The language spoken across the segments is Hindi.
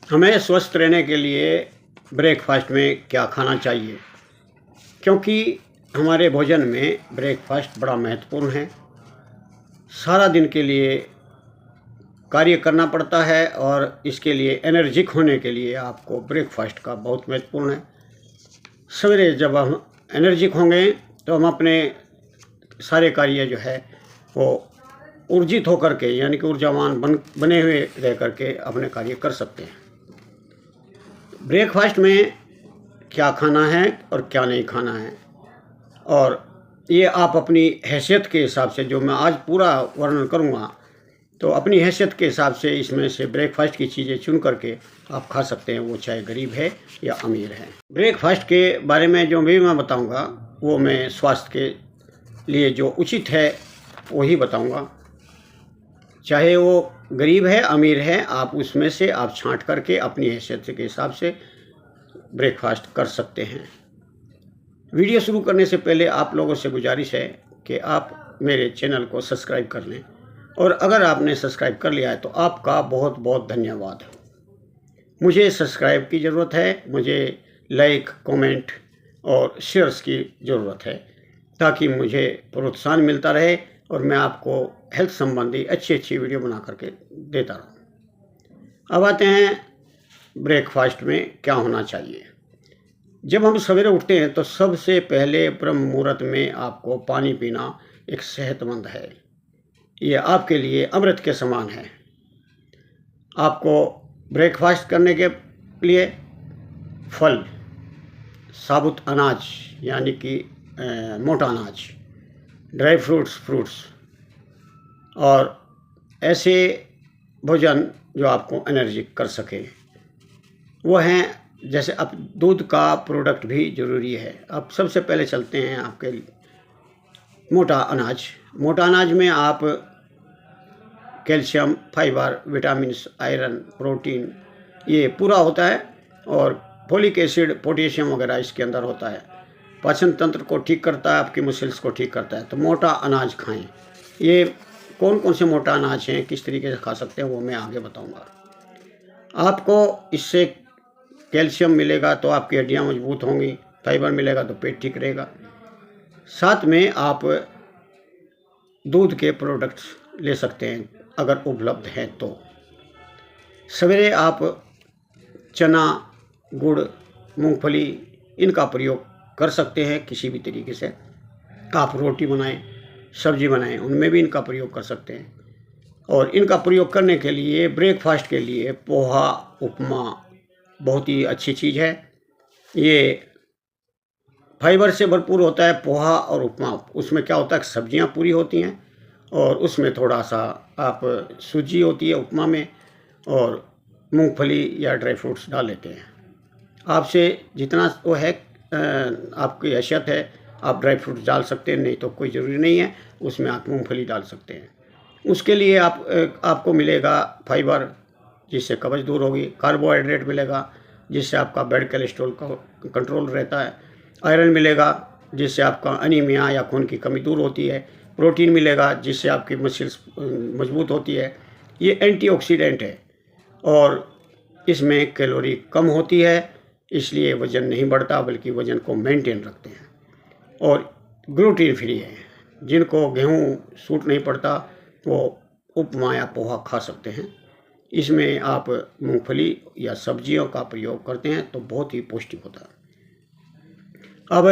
हमें स्वस्थ रहने के लिए ब्रेकफास्ट में क्या खाना चाहिए? क्योंकि हमारे भोजन में ब्रेकफास्ट बड़ा महत्वपूर्ण है। सारा दिन के लिए कार्य करना पड़ता है और इसके लिए एनर्जिक होने के लिए आपको ब्रेकफास्ट का बहुत महत्वपूर्ण है। सवेरे जब हम एनर्जिक होंगे तो हम अपने सारे कार्य जो है वो ऊर्जित होकर के यानी कि ऊर्जावान बने हुए रह कर के अपने कार्य कर सकते हैं। ब्रेकफास्ट में क्या खाना है और क्या नहीं खाना है, और ये आप अपनी हैसियत के हिसाब से, जो मैं आज पूरा वर्णन करूँगा, तो अपनी हैसियत के हिसाब से इसमें से ब्रेकफास्ट की चीज़ें चुन करके आप खा सकते हैं, वो चाहे गरीब है या अमीर है। ब्रेकफास्ट के बारे में जो भी मैं बताऊँगा वो मैं स्वास्थ्य के लिए जो उचित है वही बताऊँगा। चाहे वो गरीब है अमीर है, आप उसमें से आप छांट करके अपनी हैसियत के हिसाब से ब्रेकफास्ट कर सकते हैं। वीडियो शुरू करने से पहले आप लोगों से गुजारिश है कि आप मेरे चैनल को सब्सक्राइब कर लें, और अगर आपने सब्सक्राइब कर लिया है तो आपका बहुत बहुत धन्यवाद। मुझे सब्सक्राइब की ज़रूरत है, मुझे लाइक, कमेंट और शेयर्स की ज़रूरत है, ताकि मुझे प्रोत्साहन मिलता रहे और मैं आपको हेल्थ संबंधी अच्छी अच्छी वीडियो बना करके देता रहूँ। अब आते हैं ब्रेकफास्ट में क्या होना चाहिए। जब हम सवेरे उठते हैं तो सबसे पहले ब्रह्म मुहूर्त में आपको पानी पीना एक सेहतमंद है। ये आपके लिए अमृत के समान है। आपको ब्रेकफास्ट करने के लिए फल, साबुत अनाज यानी कि मोटा अनाज, ड्राई फ्रूट्स और ऐसे भोजन जो आपको एनर्जी कर सके वो हैं। जैसे अब दूध का प्रोडक्ट भी ज़रूरी है। अब सबसे पहले चलते हैं आपके मोटा अनाज। मोटा अनाज में आप calcium, fibre, vitamins, iron, protein ये पूरा होता है, और फोलिक एसिड, पोटेशियम वगैरह इसके अंदर होता है। पाचन तंत्र को ठीक करता है, आपकी मसल्स को ठीक करता है। तो मोटा अनाज खाएं। ये कौन कौन से मोटा अनाज हैं, किस तरीके से खा सकते हैं, वो मैं आगे बताऊंगा। आपको इससे कैल्शियम मिलेगा तो आपकी हड्डियां मजबूत होंगी, फाइबर मिलेगा तो पेट ठीक रहेगा। साथ में आप दूध के प्रोडक्ट्स ले सकते हैं अगर उपलब्ध हैं तो। सवेरे आप चना, गुड़, मूंगफली इनका प्रयोग कर सकते हैं किसी भी तरीके से। आप रोटी बनाएं, सब्जी बनाएं, उनमें भी इनका प्रयोग कर सकते हैं। और इनका प्रयोग करने के लिए ब्रेकफास्ट के लिए पोहा, उपमा बहुत ही अच्छी चीज़ है। ये फाइबर से भरपूर होता है पोहा और उपमा। उसमें क्या होता है, सब्जियां पूरी होती हैं और उसमें थोड़ा सा आप सूजी होती है उपमा में, और मूंगफली या ड्राई फ्रूट्स डाल लेते हैं। आपसे जितना वो है आपकी हैसियत है, आप ड्राई फ्रूट्स डाल सकते हैं, नहीं तो कोई ज़रूरी नहीं है, उसमें आप मूंगफली डाल सकते हैं। उसके लिए आपको मिलेगा फाइबर, जिससे कब्ज दूर होगी। कार्बोहाइड्रेट मिलेगा, जिससे आपका ब्लड कोलेस्ट्रॉल का कंट्रोल रहता है। आयरन मिलेगा, जिससे आपका अनीमिया या खून की कमी दूर होती है। प्रोटीन मिलेगा, जिससे आपकी मसल्स मजबूत होती है। ये एंटीऑक्सीडेंट है और इसमें कैलोरी कम होती है, इसलिए वज़न नहीं बढ़ता बल्कि वज़न को मेंटेन रखते हैं। और ग्लूटेन फ्री है। जिनको गेहूँ सूट नहीं पड़ता वो उपमा या पोहा खा सकते हैं। इसमें आप मूंगफली या सब्जियों का प्रयोग करते हैं तो बहुत ही पौष्टिक होता है। अब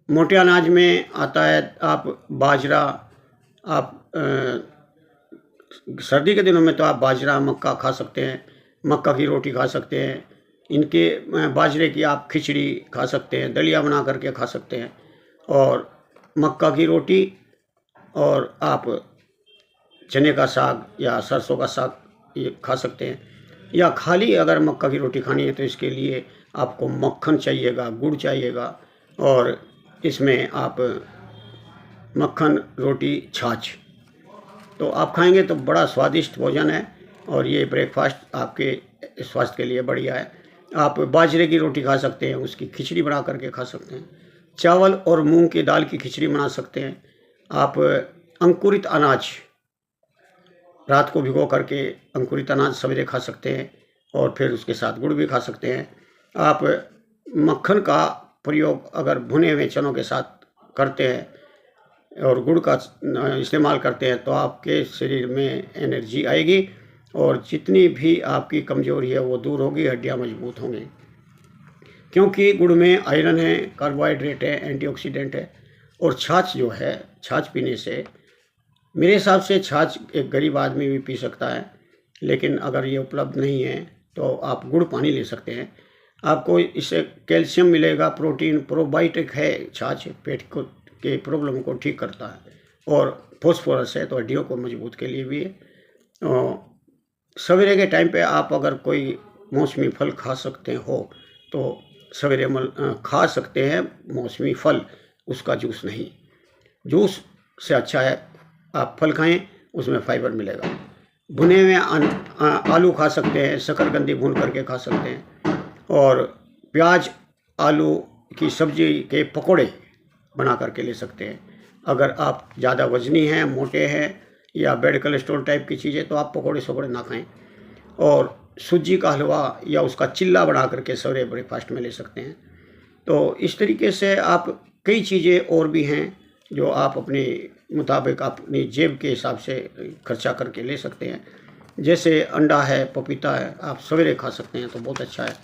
मोटे अनाज में आता है आप बाजरा। आप सर्दी के दिनों में तो आप बाजरा, मक्का खा सकते हैं, मक्का की रोटी खा सकते हैं। इनके बाजरे की आप खिचड़ी खा सकते हैं, दलिया बना करके खा सकते हैं। और मक्का की रोटी, और आप चने का साग या सरसों का साग ये खा सकते हैं। या खाली अगर मक्का की रोटी खानी है तो इसके लिए आपको मक्खन चाहिएगा, गुड़ चाहिएगा, और इसमें आप मक्खन, रोटी, छाछ तो आप खाएंगे तो बड़ा स्वादिष्ट भोजन है। और ये ब्रेकफास्ट आपके स्वास्थ्य के लिए बढ़िया है। आप बाजरे की रोटी खा सकते हैं, उसकी खिचड़ी बना करके खा सकते हैं। चावल और मूंग की दाल की खिचड़ी बना सकते हैं। आप अंकुरित अनाज रात को भिगो करके अंकुरित अनाज सवेरे खा सकते हैं। और फिर उसके साथ गुड़ भी खा सकते हैं। आप मक्खन का प्रयोग अगर भुने हुए चनों के साथ करते हैं और गुड़ का इस्तेमाल करते हैं तो आपके शरीर में एनर्जी आएगी और जितनी भी आपकी कमजोरी है वो दूर होगी, हड्डियां मजबूत होंगी। क्योंकि गुड़ में आयरन है, कार्बोहाइड्रेट है, एंटीऑक्सीडेंट है। और छाछ जो है, छाछ पीने से मेरे हिसाब से छाछ एक गरीब आदमी भी पी सकता है, लेकिन अगर ये उपलब्ध नहीं है तो आप गुड़ पानी ले सकते हैं। आपको इससे कैल्शियम मिलेगा, प्रोटीन, प्रोबायोटिक है छाछ, पेट को के प्रॉब्लम को ठीक करता है और फॉस्फोरस है तो हड्डियों को मजबूत के लिए भी है। सवेरे के टाइम पे आप अगर कोई मौसमी फल खा सकते हो तो सवेरे खा सकते हैं मौसमी फल, उसका जूस नहीं। जूस से अच्छा है आप फल खाएं, उसमें फाइबर मिलेगा। भुने हुए आलू खा सकते हैं, शकरकंदी भून करके खा सकते हैं और प्याज आलू की सब्जी के पकोड़े बना करके ले सकते हैं। अगर आप ज़्यादा वजनी हैं, मोटे हैं या बैड कोलेस्ट्रॉल टाइप की चीज़ें तो आप पकोड़े शकोड़े ना खाएं। और सूजी का हलवा या उसका चिल्ला बना करके सवेरे ब्रेकफास्ट में ले सकते हैं। तो इस तरीके से आप कई चीज़ें और भी हैं जो आप अपने मुताबिक अपनी जेब के हिसाब से खर्चा करके ले सकते हैं। जैसे अंडा है, पपीता है, आप सवेरे खा सकते हैं तो बहुत अच्छा है।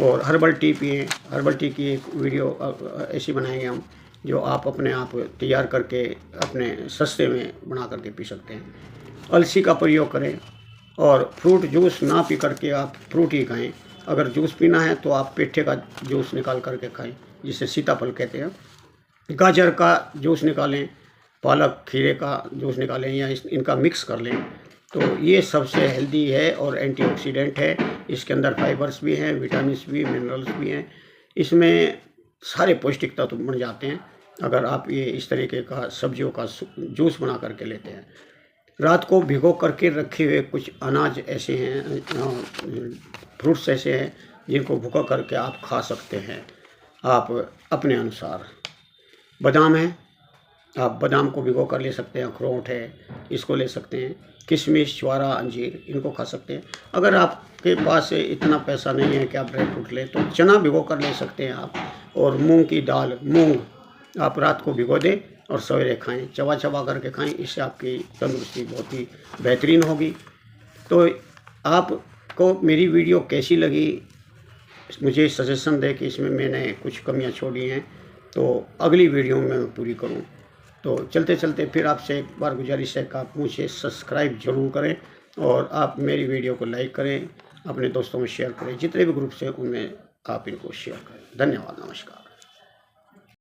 और हर्बल टी पिए। हर्बल टी की एक वीडियो ऐसी बनाएंगे हम जो आप अपने आप तैयार करके अपने सस्ते में बना करके पी सकते हैं। अलसी का प्रयोग करें और फ्रूट जूस ना पी करके आप फ्रूट ही खाएं। अगर जूस पीना है तो आप पेठे का जूस निकाल करके खाएं, जिसे सीताफल कहते हैं। गाजर का जूस निकालें, पालक खीरे का जूस निकालें या इनका मिक्स कर लें तो ये सबसे हेल्दी है और एंटीऑक्सीडेंट है। इसके अंदर फाइबर्स भी हैं, विटामिन्स भी, मिनरल्स भी हैं। इसमें सारे पौष्टिक तत्व बन जाते हैं अगर आप ये इस तरीके का सब्जियों का जूस बना करके लेते हैं। रात को भिगो करके रखे हुए कुछ अनाज ऐसे हैं, फ्रूट्स ऐसे हैं जिनको भुगा करके आप खा सकते हैं आप अपने अनुसार। बादाम है, आप बादाम को भिगो कर ले सकते हैं। अखरोट है, इसको ले सकते हैं। किशमिश, छुआरा, अंजीर, इनको खा सकते हैं। अगर आपके पास इतना पैसा नहीं है कि आप ड्राई फ्रूट लें तो चना भिगो कर ले सकते हैं आप। और मूंग की दाल, मूंग आप रात को भिगो दें और सवेरे खाएं, चबा चबा करके खाएं। इससे आपकी तंदुरुस्ती बहुत ही बेहतरीन होगी। तो आपको मेरी वीडियो कैसी लगी मुझे सजेशन दें कि इसमें मैंने कुछ कमियां छोड़ी हैं तो अगली वीडियो में मैं पूरी करूं। तो चलते चलते फिर आपसे एक बार गुजारिश है कि आप मुझे सब्सक्राइब जरूर करें और आप मेरी वीडियो को लाइक करें, अपने दोस्तों में शेयर करें, जितने भी ग्रुप्स हैं उनमें आप इनको शेयर करें। धन्यवाद, नमस्कार।